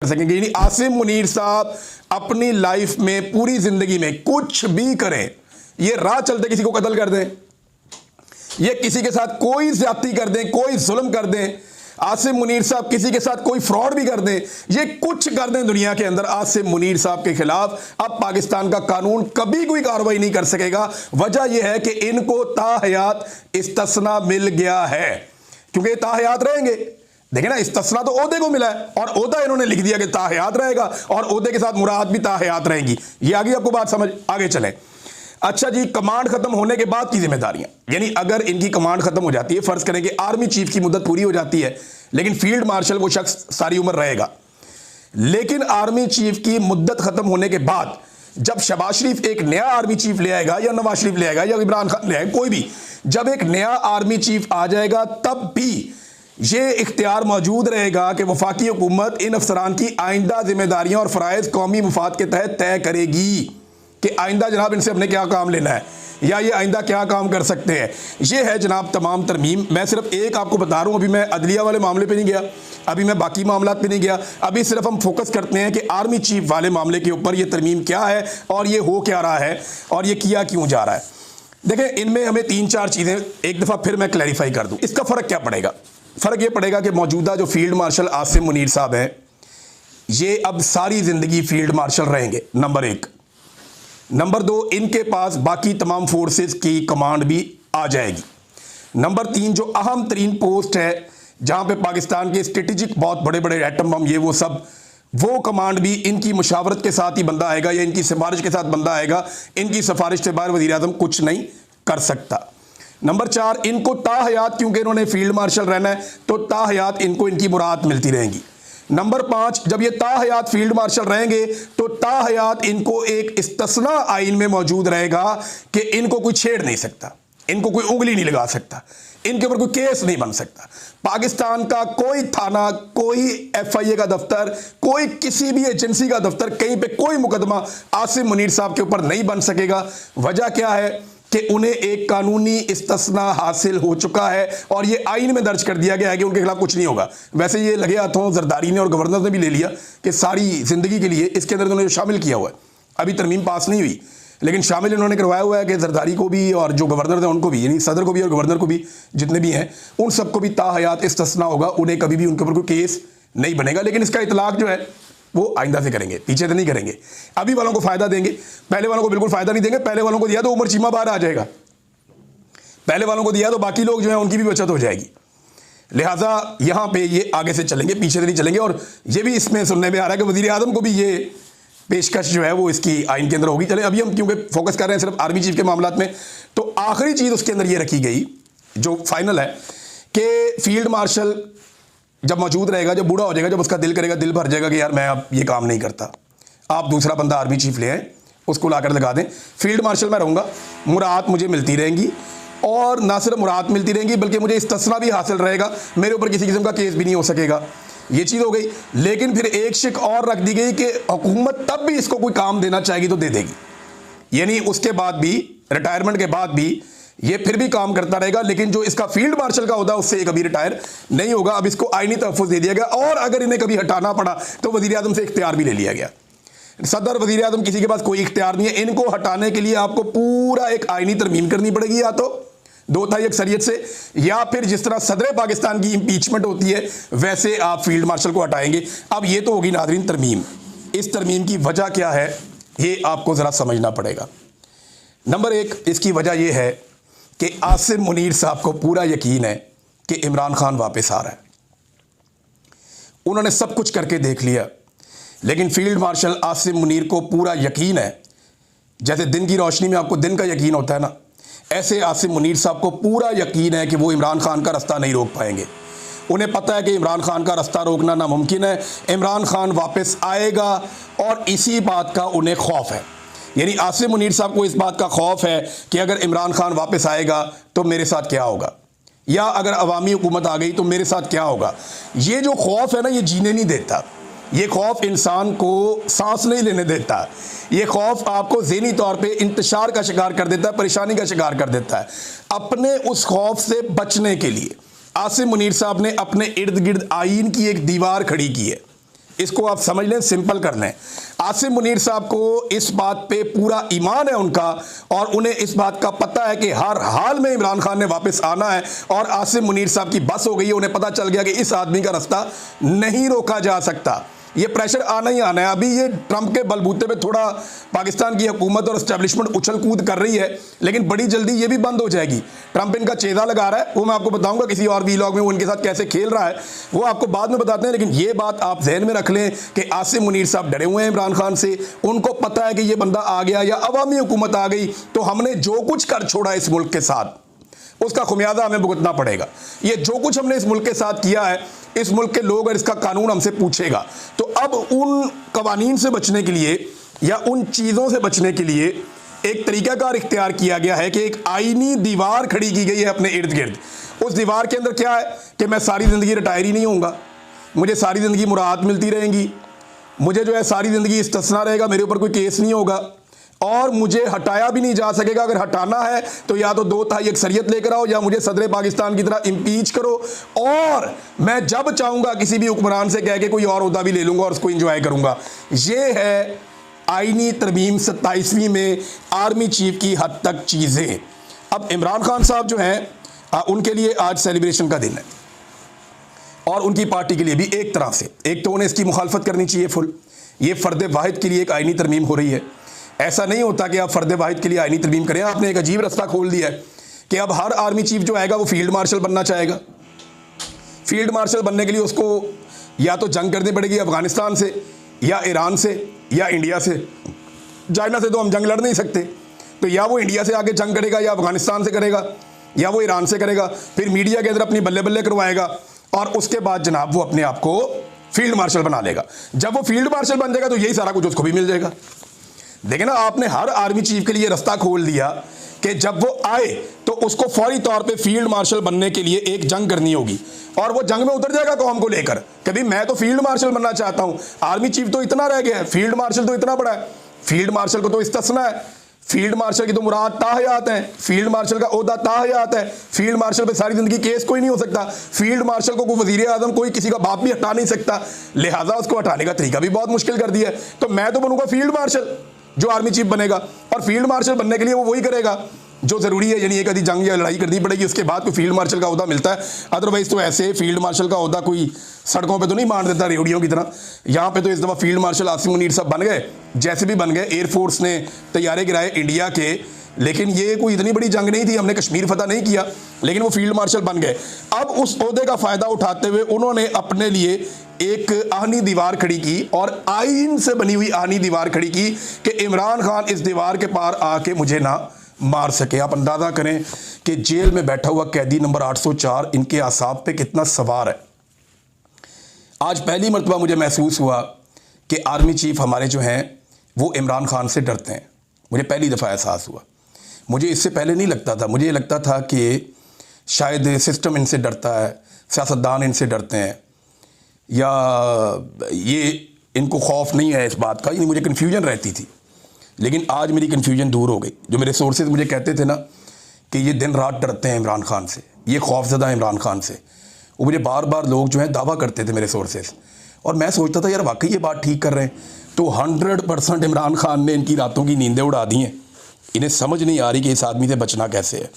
कर सकेंगे। यानी आसिम मुनीर साहब अपनी लाइफ में पूरी जिंदगी में कुछ भी करें, ये राह चलते किसी को कत्ल कर दें, ये किसी के साथ कोई ज्यादती कर दें, कोई जुल्म कर दें, आसिम मुनीर साहब किसी के साथ कोई फ्रॉड भी कर दें, ये कुछ कर दें दुनिया के अंदर, आसिम मुनीर साहब के खिलाफ अब पाकिस्तान का कानून कभी कोई कार्रवाई नहीं कर सकेगा। वजह यह है कि इनको ताहयात इस्तिस्ना मिल गया है, क्योंकि ताहयात रहेंगे। देखिए ना, इस्तिस्ना तो ओहदे को मिला है और ओहदा इन्होंने लिख दिया कि ताहयात रहेगा और ओहदे के साथ मुराद भी ताहयात रहेंगी। ये आगे आपको बात समझ, आगे चलें। अच्छा जी, कमांड खत्म होने के बाद की जिम्मेदारियां, यानी अगर इनकी कमांड खत्म हो जाती है, फर्ज करें कि आर्मी चीफ की मुद्दत पूरी हो जाती है, लेकिन फील्ड मार्शल वो शख्स सारी उम्र रहेगा, लेकिन आर्मी चीफ की मुद्दत खत्म होने के बाद जब शहबाज शरीफ एक नया आर्मी चीफ ले आएगा या नवाज शरीफ ले आएगा या इमरान खान ले आएगा, कोई भी, जब एक नया आर्मी चीफ आ जाएगा तब भी ये इख्तियार मौजूद रहेगा कि वफाकी हुकूमत इन अफसरान की आइंदा जिम्मेदारियां और फ़राइज़ कौमी मुफाद के तहत तय करेगी कि आइंदा जनाब इनसे हमने क्या काम लेना है या ये आइंदा क्या काम कर सकते हैं। ये है जनाब तमाम तरमीम। मैं सिर्फ एक आपको बता रहा हूँ, अभी मैं अदलिया वाले मामले पे नहीं गया, अभी मैं बाकी मामलात पे नहीं गया, अभी सिर्फ हम फोकस करते हैं कि आर्मी चीफ वाले मामले के ऊपर ये तरमीम क्या है और ये हो क्या रहा है और ये किया क्यों जा रहा है। देखें, इनमें हमें 3-4 चीज़ें एक दफ़ा फिर मैं क्लैरिफाई कर दूँ। इसका फ़र्क क्या पड़ेगा? फ़र्क ये पड़ेगा कि मौजूदा जो फील्ड मार्शल आसिम मुनीर साहब हैं, ये अब सारी ज़िंदगी फील्ड मार्शल रहेंगे, नंबर 1। नंबर 2, इनके पास बाकी तमाम फोर्सेस की कमांड भी आ जाएगी। नंबर 3, जो अहम तरीन पोस्ट है जहां पे पाकिस्तान के स्ट्रेटेजिक बहुत बड़े बड़े एटम बम ये वो सब, वो कमांड भी इनकी मुशावरत के साथ ही बंदा आएगा या इनकी सिफारिश के साथ बंदा आएगा। इनकी सिफारिश से बाहर वज़ीर आज़म कुछ नहीं कर सकता। नंबर 4, इनको ताहयात, क्योंकि इन्होंने फील्ड मार्शल रहना है तो ताहयात इनको इनकी मुराद मिलती रहेंगी। नंबर 5, जब ये ताहयात फील्ड मार्शल रहेंगे तो ताहयात इनको एक इस्तिस्ना आइन में मौजूद रहेगा कि इनको कोई छेड़ नहीं सकता, इनको कोई उंगली नहीं लगा सकता, इनके ऊपर कोई केस नहीं बन सकता। पाकिस्तान का कोई थाना, कोई FIA का दफ्तर, कोई किसी भी एजेंसी का दफ्तर, कहीं पे कोई मुकदमा आसिम मुनीर साहब के ऊपर नहीं बन सकेगा। वजह क्या है कि उन्हें एक कानूनी इस्तिस्ना हासिल हो चुका है और ये आइन में दर्ज कर दिया गया है कि उनके खिलाफ कुछ नहीं होगा। वैसे ये लगे हाथों जरदारी ने और गवर्नर ने भी ले लिया कि सारी जिंदगी के लिए इसके अंदर उन्होंने शामिल किया हुआ है। अभी तरमीम पास नहीं हुई, लेकिन शामिल इन्होंने करवाया हुआ है कि जरदारी को भी और जो गवर्नर थे उनको भी, यानी सदर को भी और गवर्नर को भी, जितने भी हैं उन सबको भी ताहयात इस्तिस्ना होगा, उन्हें कभी भी उनके ऊपर कोई केस नहीं बनेगा। लेकिन इसका इतलाक जो है वो आइंदा से करेंगे, पीछे से नहीं करेंगे। अभी वालों को फायदा देंगे, पहले वालों को बिल्कुल फायदा नहीं देंगे। पहले वालों को दिया तो उमर चीमा बाहर आ जाएगा, पहले वालों को दिया तो बाकी लोग जो है उनकी भी बचत हो जाएगी। लिहाजा यहां पे ये आगे से चलेंगे, पीछे से नहीं चलेंगे। और ये भी इसमें सुनने में आ रहा है कि वजीर आजम को भी ये पेशकश जो है वो इसकी आइन के अंदर होगी। चले, अभी हम क्योंकि फोकस कर रहे हैं सिर्फ आर्मी चीफ के मामलात में, तो आखिरी चीज उसके अंदर ये रखी गई जो फाइनल है कि फील्ड मार्शल जब मौजूद रहेगा, जब बूढ़ा हो जाएगा, जब उसका दिल करेगा, दिल भर जाएगा कि यार मैं अब ये काम नहीं करता, आप दूसरा बंदा आर्मी चीफ ले आए, उसको लाकर लगा दें, फील्ड मार्शल मैं रहूँगा, मुराद मुझे मिलती रहेंगी और ना सिर्फ मुराद मिलती रहेंगी बल्कि मुझे इस्तिस्ना भी हासिल रहेगा, मेरे ऊपर किसी किस्म का केस भी नहीं हो सकेगा। ये चीज़ हो गई। लेकिन फिर एक शिक और रख दी गई कि हुकूमत तब भी इसको कोई काम देना चाहेगी तो दे देगी, यानी उसके बाद भी, रिटायरमेंट के बाद भी ये फिर भी काम करता रहेगा। लेकिन जो इसका फील्ड मार्शल का होता है उससे कभी रिटायर नहीं होगा। अब इसको आईनी तहफ़्फ़ुज़ दे दिया गया और अगर इन्हें कभी हटाना पड़ा तो वज़ीर आज़म से इख्तियार भी ले लिया गया। सदर, वज़ीर आज़म, किसी के पास कोई इख्तियार नहीं है। इनको हटाने के लिए आपको पूरा एक आईनी तरमीम करनी पड़ेगी, या तो 2/3 अक्सरियत से, या फिर जिस तरह सदर पाकिस्तान की इंपीचमेंट होती है वैसे आप फील्ड मार्शल को हटाएंगे। अब ये तो होगी नाज़रीन तरमीम। इस तरमीम की वजह क्या है ये आपको ज़रा समझना पड़ेगा। नंबर 1, इसकी वजह यह है कि आसिम मुनीर साहब को पूरा यकीन है कि इमरान खान वापस आ रहा है। उन्होंने सब कुछ करके देख लिया, लेकिन फील्ड मार्शल आसिम मुनीर को पूरा यकीन है, जैसे दिन की रोशनी में आपको दिन का यकीन होता है ना, ऐसे आसिम मुनीर साहब को पूरा यकीन है कि वो इमरान खान का रास्ता नहीं रोक पाएंगे। उन्हें पता है कि इमरान खान का रास्ता रोकना नामुमकिन है, इमरान खान वापस आएगा और इसी बात का उन्हें खौफ है। यानी आसिम मुनीर साहब को इस बात का खौफ है कि अगर इमरान खान वापस आएगा तो मेरे साथ क्या होगा, या अगर अवामी हुकूमत आ गई तो मेरे साथ क्या होगा। ये जो खौफ है ना, ये जीने नहीं देता, ये खौफ इंसान को सांस नहीं लेने देता, ये खौफ आपको ज़हनी तौर पे इंतशार का शिकार कर देता है, परेशानी का शिकार कर देता है। अपने उस खौफ से बचने के लिए आसिम मुनीर साहब ने अपने इर्द गिर्द आइन की एक दीवार खड़ी की है। इसको आप समझ लें, सिंपल कर लें। आसिम मुनीर साहब को इस बात पे पूरा ईमान है उनका, और उन्हें इस बात का पता है कि हर हाल में इमरान खान ने वापस आना है, और आसिम मुनीर साहब की बस हो गई है। उन्हें पता चल गया कि इस आदमी का रास्ता नहीं रोका जा सकता, ये प्रेशर आना ही आना है। अभी ये ट्रंप के बलबूते पे थोड़ा पाकिस्तान की हुकूमत और एस्टेब्लिशमेंट उछल कूद कर रही है, लेकिन बड़ी जल्दी ये भी बंद हो जाएगी। ट्रंप इनका चेजा लगा रहा है, वो मैं आपको बताऊंगा किसी और वीलॉग में, वो उनके साथ कैसे खेल रहा है वो आपको बाद में बताते हैं। लेकिन ये बात आप जहन में रख लें कि आसिम मुनीर साहब डरे हुए हैं इमरान खान से। उनको पता है कि ये बंदा आ गया या अवामी हुकूमत आ गई तो हमने जो कुछ कर छोड़ा इस मुल्क के साथ उसका खुमियाजा हमें भुगतना पड़ेगा। ये जो कुछ हमने इस मुल्क के साथ किया है, इस मुल्क के लोग और इसका कानून हमसे पूछेगा। तो अब उन कवानीन से बचने के लिए या उन चीज़ों से बचने के लिए एक तरीकाकार इख्तियार किया गया है कि एक आईनी दीवार खड़ी की गई है अपने इर्द गिर्द। उस दीवार के अंदर क्या है कि मैं सारी ज़िंदगी रिटायर ही नहीं होऊंगा, मुझे सारी ज़िंदगी मुराहत मिलती रहेंगी, मुझे जो है सारी ज़िंदगी इस्तिस्ना रहेगा, मेरे ऊपर कोई केस नहीं होगा, और मुझे हटाया भी नहीं जा सकेगा। अगर हटाना है तो या तो 2/3 अक्सरियत लेकर आओ या मुझे सदर पाकिस्तान की तरह इम्पीच करो, और मैं जब चाहूंगा किसी भी हुक्मरान से कह के कोई और ओहदा भी ले लूंगा और उसको इंजॉय करूंगा। ये है आईनी तरमीम 27वीं में आर्मी चीफ की हद तक चीज़ें। अब इमरान खान साहब जो हैं उनके लिए आज सेलिब्रेशन का दिन है, और उनकी पार्टी के लिए भी एक तरह से, एक तो उन्हें इसकी मुखालफत करनी चाहिए फुल। ये फ़र्द वाहिद के लिए एक आईनी तरमीम हो रही है। ऐसा नहीं होता कि आप फ़र्द वाहिद के लिए आईनी तरमीम करें। आपने एक अजीब रास्ता खोल दिया है कि अब हर आर्मी चीफ जो आएगा वो फील्ड मार्शल बनना चाहेगा। फील्ड मार्शल बनने के लिए उसको या तो जंग करनी पड़ेगी अफगानिस्तान से या ईरान से या इंडिया से। चाइना से तो हम जंग लड़ नहीं सकते, तो या वो इंडिया से आके जंग करेगा या अफगानिस्तान से करेगा या वो ईरान से करेगा। फिर मीडिया के अंदर अपनी बल्ले बल्ले करवाएगा और उसके बाद जनाब वो अपने आप को फील्ड मार्शल बना लेगा। जब वो फील्ड मार्शल बन जाएगा तो यही सारा कुछ उसको भी मिल जाएगा। देखिए ना, आपने हर आर्मी चीफ के लिए रास्ता खोल दिया कि जब वो आए तो उसको फौरी तौर पे फील्ड मार्शल बनने के लिए एक जंग करनी होगी, और वो जंग में उतर जाएगा कौम को लेकर। कभी मैं तो फील्ड मार्शल बनना चाहता हूं, आर्मी चीफ तो इतना रह गया है, फील्ड मार्शल तो इतना बड़ा है। फील्ड मार्शल को तो इस्तिस्ना है, फील्ड मार्शल की तो मुराद ताहयात है, फील्ड मार्शल का ओहदा ताहयात है, फील्ड मार्शल पे सारी जिंदगी केस कोई नहीं हो सकता, फील्ड मार्शल को कोई वजीर आजम कोई किसी का बाप भी हटा नहीं सकता, लिहाजा उसको हटाने का तरीका भी बहुत मुश्किल कर दिया है। तो मैं तो बनूंगा फील्ड मार्शल जो आर्मी चीफ बनेगा, और फील्ड मार्शल बनने के लिए वो वही करेगा जो ज़रूरी है, यानी एक आधी जंग या लड़ाई करनी पड़ेगी, उसके बाद कोई फील्ड मार्शल का ओहदा मिलता है। अदरवाइज तो ऐसे फील्ड मार्शल का ओहदा कोई सड़कों पे तो नहीं मार देता रेडियो की तरह। यहाँ पे तो इस दफ़ा फील्ड मार्शल आसिम मुनीर साहब बन गए, जैसे भी बन गए। एयरफोर्स ने तैयारे गिराए इंडिया के, लेकिन ये कोई इतनी बड़ी जंग नहीं थी, हमने कश्मीर फतह नहीं किया, लेकिन वो फील्ड मार्शल बन गए। अब उस ओहदे का फ़ायदा उठाते हुए उन्होंने अपने लिए एक आहनी दीवार खड़ी की, और आइन से बनी हुई आहनी दीवार खड़ी की कि इमरान खान इस दीवार के पार आके मुझे ना मार सके। आप अंदाज़ा करें कि जेल में बैठा हुआ कैदी नंबर 804 इनके आसाब पे कितना सवार है। आज पहली मरतबा मुझे महसूस हुआ कि आर्मी चीफ हमारे जो हैं वो इमरान खान से डरते हैं। मुझे पहली दफ़ा एहसास हुआ। मुझे इससे पहले नहीं लगता था। मुझे लगता था कि शायद सिस्टम इनसे डरता है, सियासतदान इनसे डरते हैं, या ये इनको खौफ नहीं है इस बात का, यानी मुझे कन्फ्यूजन रहती थी। लेकिन आज मेरी कन्फ्यूजन दूर हो गई। जो मेरे सोर्सेज मुझे कहते थे ना कि ये दिन रात डरते हैं इमरान खान से, ये खौफजदा इमरान खान से, वो मुझे बार बार लोग जो हैं दावा करते थे मेरे सोर्सेज, और मैं सोचता था यार वाकई ये बात ठीक कर रहे हैं। तो 100% इमरान खान ने इनकी रातों की नींदें उड़ा दी हैं। इन्हें समझ नहीं आ रही कि इस आदमी से बचना कैसे है,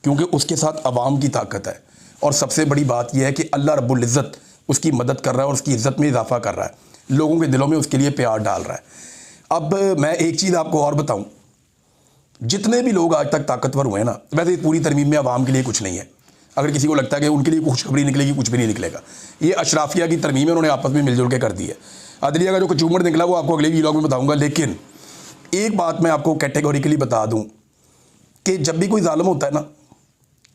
क्योंकि उसके साथ अवाम की ताकत है, और सबसे बड़ी बात यह है कि अल्लाह रब्बुल इज़्ज़त उसकी मदद कर रहा है और उसकी इज़्ज़त में इजाफा कर रहा है, लोगों के दिलों में उसके लिए प्यार डाल रहा है। अब मैं एक चीज़ आपको और बताऊं, जितने भी लोग आज तक ताकतवर हुए हैं ना, वैसे पूरी तरमीम में आवाम के लिए कुछ नहीं है। अगर किसी को लगता है कि उनके लिए खुशखबरी निकलेगी, कुछ भी नहीं निकलेगा। ये अशराफिया की तरमीम है, उन्होंने आपस में मिलजुल के कर दी है। अदलिया का जो कचूमर निकला वो आपको अगले व्लॉग में बताऊंगा। लेकिन एक बात मैं आपको कैटेगोरिकली बता दूं कि जब भी कोई जालिम होता है ना,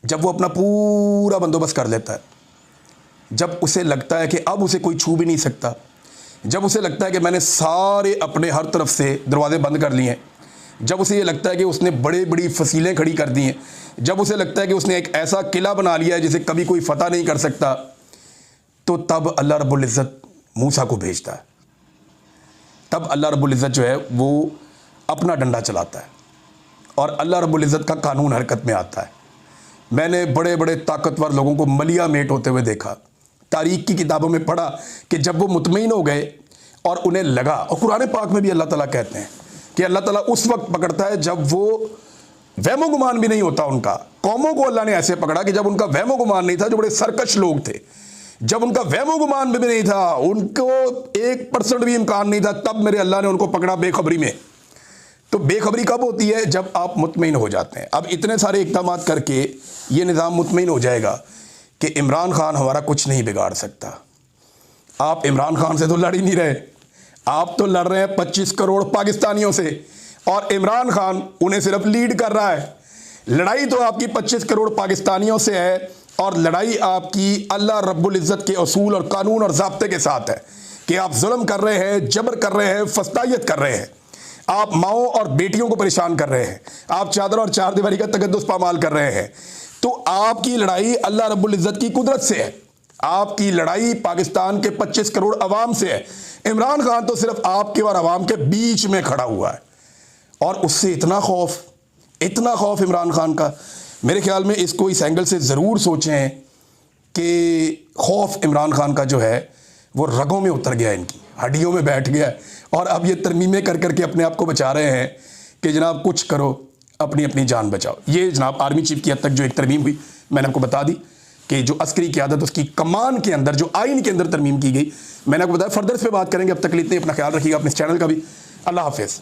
जब वो अपना पूरा बंदोबस्त कर लेता है, जब उसे लगता है कि अब उसे कोई छू भी नहीं सकता, जब उसे लगता है कि मैंने सारे अपने हर तरफ से दरवाजे बंद कर लिए हैं, जब उसे ये लगता है कि उसने बड़ी बड़ी फसीलें खड़ी कर दी हैं, जब उसे लगता है कि उसने एक ऐसा किला बना लिया है जिसे कभी कोई फतह नहीं कर सकता, तो तब अल्लाह रब्बुल इज़्ज़त मूसा को भेजता है। तब अल्लाह रब्बुल इज़्ज़त जो है वो अपना डंडा चलाता है, और अल्लाह रब्बुल इज़्ज़त का कानून हरकत में आता है। मैंने बड़े बड़े ताकतवर लोगों को मलिया मेट होते हुए देखा, तारीख की किताबों में पढ़ा कि जब वो मुतमईन हो गए और उन्हें लगा, और कुरान पाक में भी अल्लाह ताला कहते हैं कि अल्लाह ताला उस वक्त पकड़ता है जब वो वहमो गुमान भी नहीं होता उनका। कौमों को अल्लाह ने ऐसे पकड़ा कि जब उनका वहमो गुमान नहीं था, जो बड़े सरकश लोग थे, जब उनका वहमो गुमान भी नहीं था, उनको 1% भी इम्कान नहीं था, तब मेरे अल्लाह ने उनको पकड़ा बेखबरी में। तो बेखबरी कब होती है? जब आप मुतमईन हो जाते हैं। अब इतने सारे इक़दाम करके ये निज़ाम मुतमईन हो जाएगा कि इमरान खान हमारा कुछ नहीं बिगाड़ सकता। आप इमरान खान से तो लड़ ही नहीं रहे, आप तो लड़ रहे हैं 25 करोड़ पाकिस्तानियों से, और इमरान खान उन्हें सिर्फ लीड कर रहा है। लड़ाई तो आपकी 25 करोड़ पाकिस्तानियों से है, और लड़ाई आपकी अल्लाह रब्बुल इज़्ज़त के असूल और कानून और ज़ाब्ते के साथ है कि आप जुल्म कर रहे हैं, जबर कर रहे हैं, फस्तायत कर रहे हैं, आप माओ और बेटियों को परेशान कर रहे हैं, आप चादर और चार दीवारी का तकद्दुस पामाल कर रहे हैं। तो आपकी लड़ाई अल्लाह रब्बुल इज़्ज़त की कुदरत से है, आपकी लड़ाई पाकिस्तान के 25 करोड़ अवाम से है। इमरान खान तो सिर्फ आपके और अवाम के बीच में खड़ा हुआ है, और उससे इतना खौफ इमरान खान का। मेरे ख्याल में इसको इस एंगल से ज़रूर सोचें कि खौफ इमरान खान का जो है वो रगों में उतर गया, इनकी हड्डियों में बैठ गया, और अब ये तरमीमें कर करके अपने आप को बचा रहे हैं कि जनाब कुछ करो, अपनी अपनी जान बचाओ। ये जनाब आर्मी चीफ की हद तक जो एक तरमीम हुई, मैंने आपको बता दी कि जो अस्करी क़यादत उसकी कमान के अंदर, जो आइन के अंदर तरमीम की गई, मैंने आपको बताया। फर्दर इस पर बात करेंगे। अब तक के लिए इतना, अपना ख्याल रखिएगा, अपने चैनल का भी। अल्लाह हाफिज़।